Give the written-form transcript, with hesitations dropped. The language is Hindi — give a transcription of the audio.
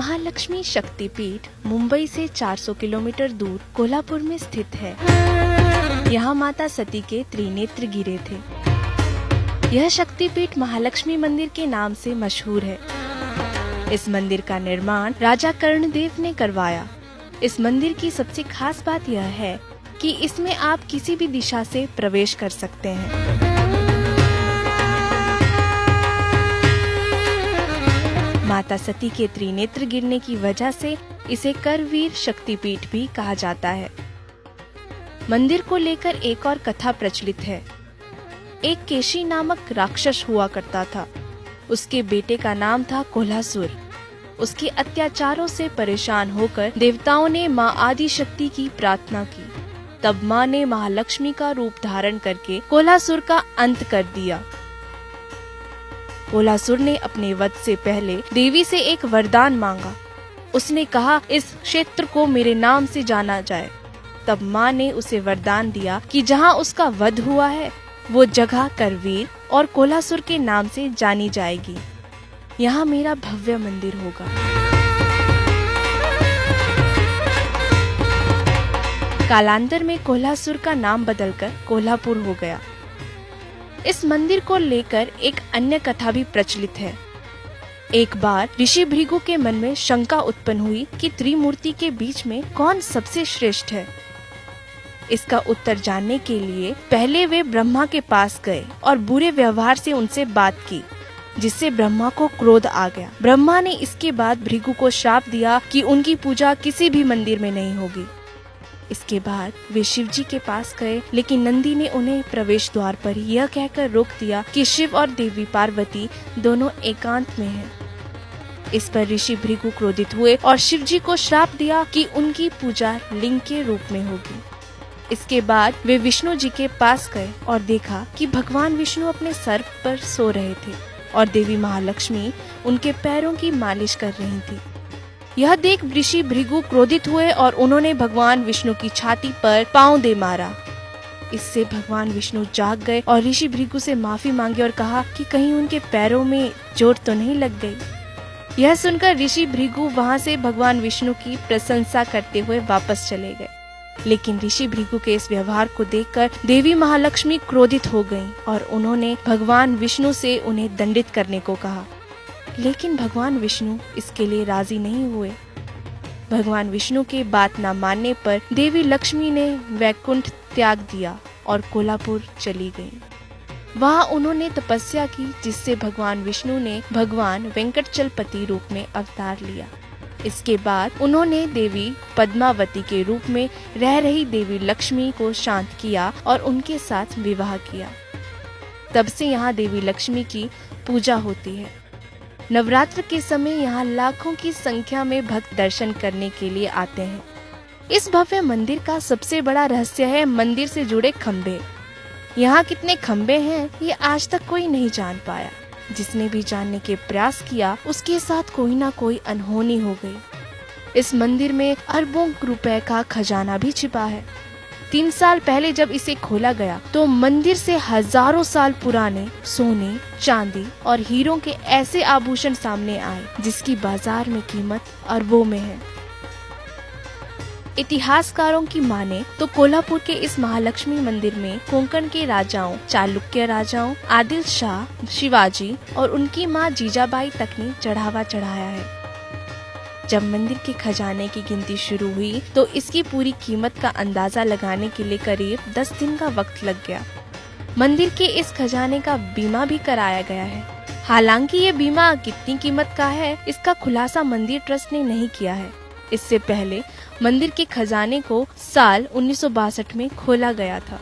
महालक्ष्मी शक्तिपीठ मुंबई से 400 किलोमीटर दूर कोल्हापुर में स्थित है। यहाँ माता सती के त्रिनेत्र गिरे थे। यह शक्तिपीठ महालक्ष्मी मंदिर के नाम से मशहूर है। इस मंदिर का निर्माण राजा कर्णदेव ने करवाया। इस मंदिर की सबसे खास बात यह है कि इसमें आप किसी भी दिशा से प्रवेश कर सकते हैं। माता सती के त्रिनेत्र गिरने की वजह से इसे करवीर शक्तिपीठ भी कहा जाता है। मंदिर को लेकर एक और कथा प्रचलित है। एक केशी नामक राक्षस हुआ करता था। उसके बेटे का नाम था कोल्हासुर। उसके अत्याचारों से परेशान होकर देवताओं ने माँ आदि शक्ति की प्रार्थना की। तब माँ ने महालक्ष्मी का रूप धारण करके कोल्हासुर का अंत कर दिया। कोल्हासुर ने अपने वध से पहले देवी से एक वरदान मांगा। उसने कहा, इस क्षेत्र को मेरे नाम से जाना जाए। तब माँ ने उसे वरदान दिया कि जहाँ उसका वध हुआ है वो जगह करवीर और कोल्हासुर के नाम से जानी जाएगी। यहाँ मेरा भव्य मंदिर होगा। कालांतर में कोल्हासुर का नाम बदलकर कोल्हापुर हो गया। इस मंदिर को लेकर एक अन्य कथा भी प्रचलित है। एक बार ऋषि भृगु के मन में शंका उत्पन्न हुई कि त्रिमूर्ति के बीच में कौन सबसे श्रेष्ठ है। इसका उत्तर जानने के लिए पहले वे ब्रह्मा के पास गए और बुरे व्यवहार से उनसे बात की, जिससे ब्रह्मा को क्रोध आ गया। ब्रह्मा ने इसके बाद भृगु को श्राप दिया कि उनकी पूजा किसी भी मंदिर में नहीं होगी। इसके बाद वे शिव जी के पास गए, लेकिन नंदी ने उन्हें प्रवेश द्वार पर यह कहकर रोक दिया कि शिव और देवी पार्वती दोनों एकांत में हैं। इस पर ऋषि भृगु क्रोधित हुए और शिव जी को श्राप दिया कि उनकी पूजा लिंग के रूप में होगी। इसके बाद वे विष्णु जी के पास गए और देखा कि भगवान विष्णु अपने सर्प पर सो रहे थे और देवी महालक्ष्मी उनके पैरों की मालिश कर रही थी। यह देख ऋषि भृगु क्रोधित हुए और उन्होंने भगवान विष्णु की छाती पर पांव दे मारा। इससे भगवान विष्णु जाग गए और ऋषि भृगु से माफी मांगी और कहा कि कहीं उनके पैरों में चोट तो नहीं लग गई। यह सुनकर ऋषि भृगु वहां से भगवान विष्णु की प्रशंसा करते हुए वापस चले गए। लेकिन ऋषि भृगु के इस व्यवहार को देखकर देवी महालक्ष्मी क्रोधित हो गईं और उन्होंने भगवान विष्णु से उन्हें दंडित करने को कहा। लेकिन भगवान विष्णु इसके लिए राजी नहीं हुए। भगवान विष्णु के बात न मानने पर देवी लक्ष्मी ने वैकुंठ त्याग दिया और कोल्हापुर चली गईं। वहां उन्होंने तपस्या की, जिससे भगवान विष्णु ने भगवान वेंकटचलपति रूप में अवतार लिया। इसके बाद उन्होंने देवी पद्मावती के रूप में रह रही देवी लक्ष्मी को शांत किया और उनके साथ विवाह किया। तब से यहाँ देवी लक्ष्मी की पूजा होती है। नवरात्र के समय यहाँ लाखों की संख्या में भक्त दर्शन करने के लिए आते हैं। इस भव्य मंदिर का सबसे बड़ा रहस्य है मंदिर से जुड़े खम्भे। यहाँ कितने खम्भे हैं ये आज तक कोई नहीं जान पाया। जिसने भी जानने के प्रयास किया उसके साथ कोई ना कोई अनहोनी हो गई। इस मंदिर में अरबों रुपए का खजाना भी छिपा है। 3 साल पहले जब इसे खोला गया तो मंदिर से हजारों साल पुराने सोने, चांदी और हीरों के ऐसे आभूषण सामने आए जिसकी बाजार में कीमत अरबों में है। इतिहासकारों की माने तो कोल्हापुर के इस महालक्ष्मी मंदिर में कोंकण के राजाओं, चालुक्य राजाओं, आदिल शाह, शिवाजी और उनकी मां जीजाबाई तक ने चढ़ावा चढ़ाया है। जब मंदिर के खजाने की गिनती शुरू हुई तो इसकी पूरी कीमत का अंदाजा लगाने के लिए करीब 10 दिन का वक्त लग गया। मंदिर के इस खजाने का बीमा भी कराया गया है। हालांकि ये बीमा कितनी कीमत का है इसका खुलासा मंदिर ट्रस्ट ने नहीं किया है। इससे पहले मंदिर के खजाने को साल 1962 में खोला गया था।